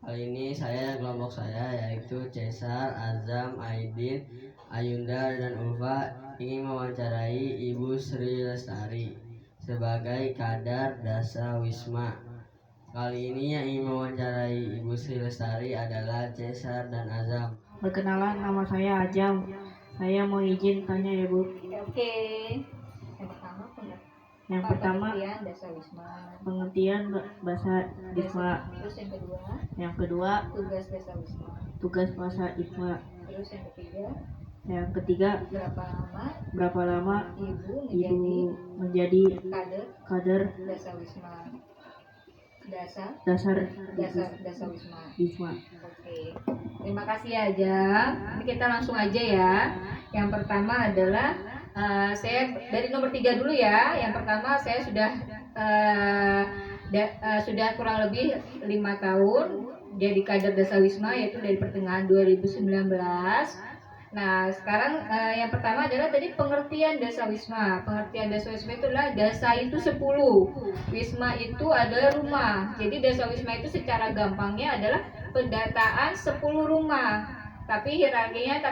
Kali ini kelompok saya yaitu Cesar, Azam, Aidin, Ayunda, dan Ulfa ingin mewawancarai Ibu Sri Lestari sebagai Kadar Dasa Wisma. Kali ini yang ingin mewawancarai Ibu Sri Lestari adalah Cesar dan Azam. Perkenalan, nama saya Ajam. Saya mau izin tanya ya Bu. Oke. Yang pertama pengertian Dasa Wisma. Pengertian bahasa Wisma. Terus yang kedua tugas Dasa Wisma. Tugas bahasa Wisma. Terus yang ketiga berapa lama Ibu menjadi kader Dasa Wisma. Dasar Dasa Wisma. Oke. Terima kasih aja. Ini kita langsung aja ya. Yang pertama adalah saya dari nomor 3 dulu ya. Yang pertama saya sudah kurang lebih 5 tahun jadi kader Dasa Wisma, yaitu dari pertengahan 2019. Nah, sekarang yang pertama adalah tadi pengertian Dasa Wisma. Pengertian Dasa Wisma itu adalah Dasa itu 10, Wisma itu adalah rumah. Jadi Dasa Wisma itu secara gampangnya adalah pendataan 10 rumah. Tapi hierarkinya,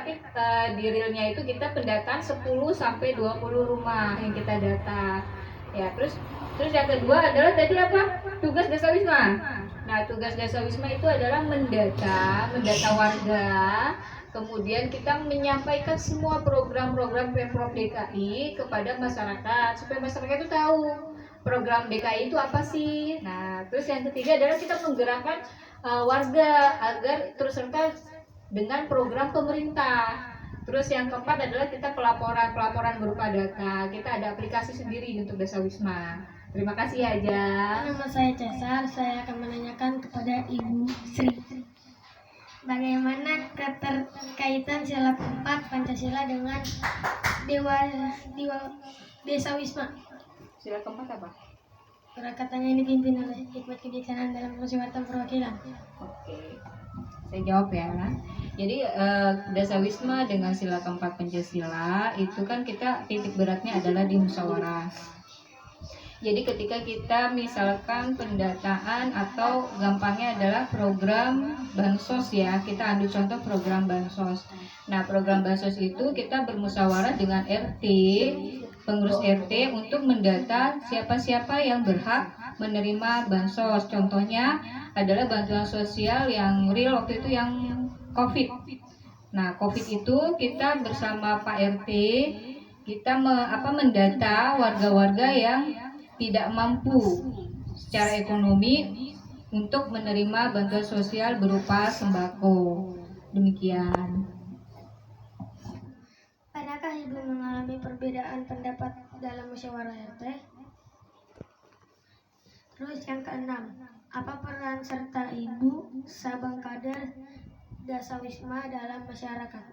di realnya itu kita pendataan 10 sampai 20 rumah yang kita data. Ya, terus yang kedua adalah tadi apa? Tugas Dasa Wisma. Nah, tugas Dasa Wisma itu adalah mendata warga. Kemudian kita menyampaikan semua program-program Pemprov DKI kepada masyarakat supaya masyarakat itu tahu program DKI itu apa sih. Nah, terus yang ketiga adalah kita menggerakkan warga agar terus serta dengan program pemerintah. Terus yang keempat adalah kita pelaporan berupa data. Kita ada aplikasi sendiri untuk Dasa Wisma. Terima kasih aja. Nama saya Cesar, saya akan menanyakan kepada Ibu Sri. Bagaimana keterkaitan sila keempat Pancasila dengan Desa Wisma? Sila keempat apa? Katanya ini dipimpin oleh hikmat kebijaksanaan dalam musyawarah perwakilan. Oke, saya jawab ya. Jadi Dasa Wisma dengan sila keempat Pancasila itu kan kita titik beratnya adalah di musyawarah. Jadi ketika kita misalkan pendataan atau gampangnya adalah program bansos ya, kita ambil contoh program bansos. Nah, program bansos itu kita bermusyawarah dengan RT, pengurus RT untuk mendata siapa-siapa yang berhak menerima bansos. Contohnya adalah bantuan sosial yang real waktu itu yang COVID. Nah, COVID itu kita bersama Pak RT kita mendata warga-warga yang tidak mampu secara ekonomi untuk menerima bantuan sosial berupa sembako. Demikian. Pernahkah Ibu mengalami perbedaan pendapat dalam musyawarah RT? Terus yang keenam, apa peran serta Ibu Sabang Kader Dasa Wisma dalam masyarakat?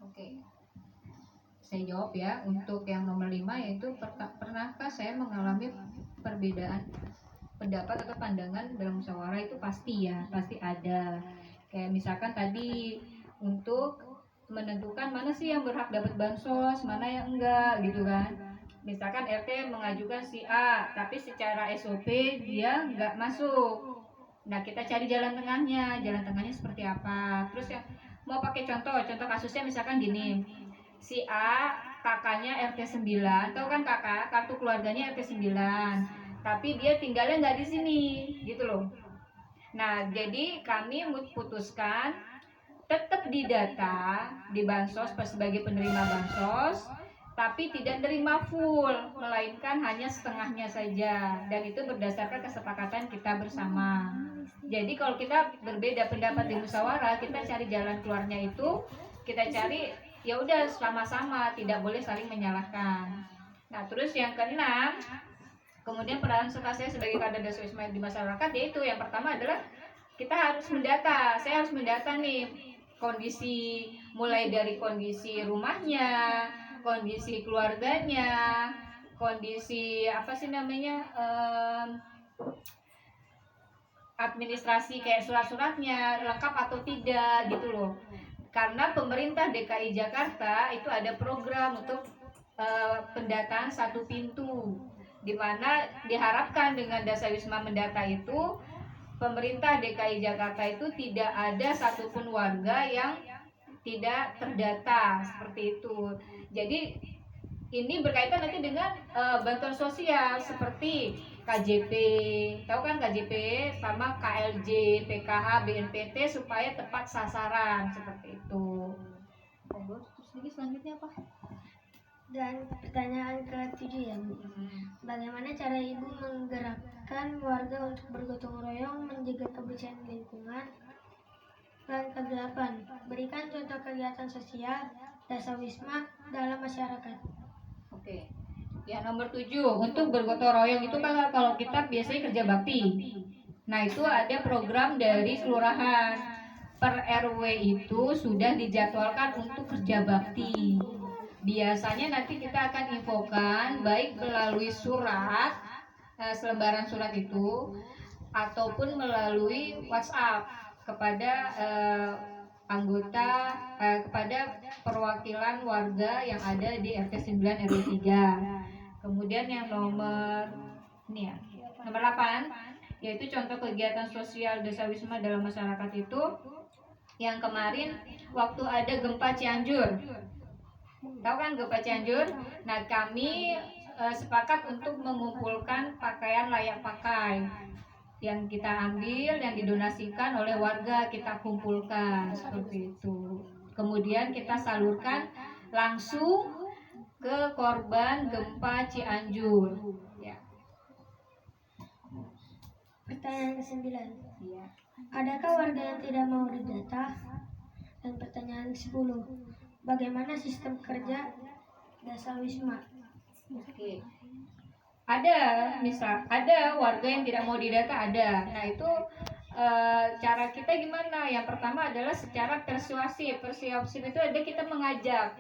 Oke. Saya jawab ya, untuk yang nomor 5 yaitu pernahkah saya mengalami perbedaan pendapat atau pandangan dalam musyawarah? Itu pasti ya, pasti ada. Kayak misalkan tadi untuk menentukan mana sih yang berhak dapat bansos, mana yang enggak gitu kan. Misalkan RT mengajukan si A, tapi secara SOP dia enggak masuk. Nah, kita cari jalan tengahnya seperti apa. Terus yang mau pakai contoh kasusnya misalkan gini. Si A kakaknya RT 9, tahu kan kakak, kartu keluarganya RT 9, tapi dia tinggalnya nggak di sini gitu loh. Nah, jadi kami memutuskan tetap didata di bansos sebagai penerima bansos, tapi tidak terima full, melainkan hanya setengahnya saja, dan itu berdasarkan kesepakatan kita bersama. Jadi kalau kita berbeda pendapat di musyawarah, kita cari jalan keluarnya itu, kita cari ya udah sama-sama, tidak boleh saling menyalahkan. Nah, terus yang keenam, kemudian peran serta saya sebagai kader Dasa Wisma di masyarakat, yaitu yang pertama adalah kita harus mendata. Saya harus mendata nih kondisi, mulai dari kondisi rumahnya, kondisi keluarganya, kondisi administrasi kayak surat-suratnya lengkap atau tidak gitu loh. Karena pemerintah DKI Jakarta itu ada program untuk pendataan satu pintu, di mana diharapkan dengan Dasa Wisma mendata itu pemerintah DKI Jakarta itu tidak ada satupun warga yang tidak terdata seperti itu. Jadi ini berkaitan nanti dengan bantuan sosial seperti KJP, tahu kan KJP sama KLJ, PKH, BNPT supaya tepat sasaran seperti itu. Terus lagi selanjutnya apa? Dan pertanyaan ke-7 ya Bu. Bagaimana cara Ibu menggerakkan warga untuk bergotong royong menjaga kebersihan lingkungan? Dan ke-8, berikan contoh kegiatan sosial dasawisma dalam masyarakat. Oke. Ya, nomor 7 untuk bergotong royong itu kan kalau kita biasanya kerja bakti. Nah, itu ada program dari kelurahan. Per RW itu sudah dijadwalkan untuk kerja bakti. Biasanya nanti kita akan infokan baik melalui surat, selembaran surat itu, ataupun melalui WhatsApp kepada anggota, kepada perwakilan warga yang ada di RT 9 RW 3. Kemudian yang nomor 8 yaitu contoh kegiatan sosial dasawisma dalam masyarakat itu yang kemarin waktu ada gempa Cianjur. Tahu kan gempa Cianjur? Nah, kami sepakat untuk mengumpulkan pakaian layak pakai yang kita ambil, yang didonasikan oleh warga, kita kumpulkan seperti itu. Kemudian kita salurkan langsung ke korban gempa Cianjur. Ya. Pertanyaan ke-9. Ya. Adakah warga yang tidak mau didata? Dan pertanyaan ke-10. Bagaimana sistem kerja dasawisma? Oke. Ada warga yang tidak mau didata, ada. Nah, itu cara kita gimana? Yang pertama adalah secara persuasif. Persuasif itu ada kita mengajak,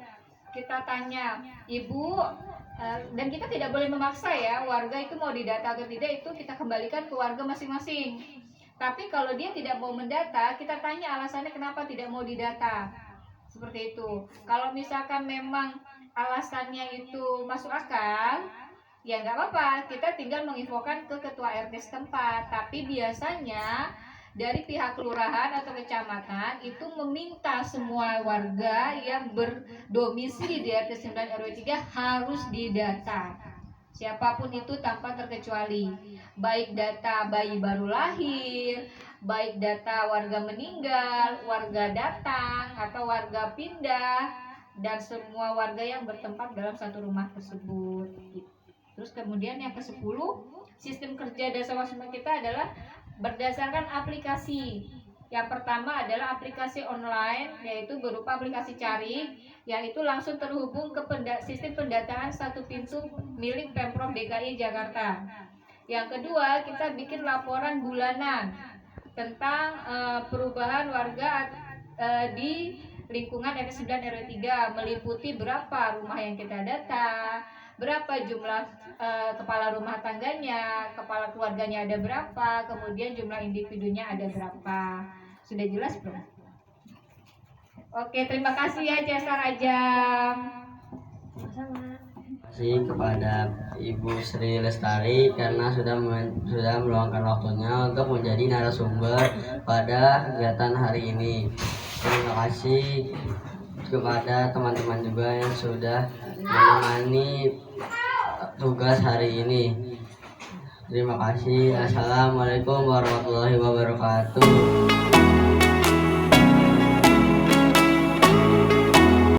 kita tanya, Ibu, dan kita tidak boleh memaksa ya warga itu mau didata atau tidak, itu kita kembalikan ke warga masing-masing. Tapi kalau dia tidak mau mendata, kita tanya alasannya kenapa tidak mau didata. Seperti itu. Kalau misalkan memang alasannya itu masuk akal, ya nggak apa-apa, kita tinggal menginfokan ke ketua RT setempat. Tapi biasanya dari pihak kelurahan atau kecamatan itu meminta semua warga yang berdomisili di RT 9 RW 3 harus didata. Siapapun itu tanpa terkecuali. Baik data bayi baru lahir, baik data warga meninggal, warga datang atau warga pindah, dan semua warga yang bertempat dalam satu rumah tersebut. Terus kemudian yang ke-10, sistem kerja dasawisma kita adalah berdasarkan aplikasi. Yang pertama adalah aplikasi online, yaitu berupa aplikasi cari, yang itu langsung terhubung ke sistem pendataan satu pintu milik Pemprov DKI Jakarta. Yang kedua, kita bikin laporan bulanan tentang perubahan warga di lingkungan RT 9 RW 3, meliputi berapa rumah yang kita data, berapa jumlah kepala rumah tangganya, kepala keluarganya ada berapa, kemudian jumlah individunya ada berapa. Sudah jelas belum? Oke, terima kasih ya Cesar Ajam. Sama-sama. Terima kasih kepada Ibu Sri Lestari karena sudah meluangkan waktunya untuk menjadi narasumber pada kegiatan hari ini. Terima kasih kepada teman-teman juga yang sudah menemani tugas hari ini. Terima kasih. Assalamualaikum warahmatullahi wabarakatuh.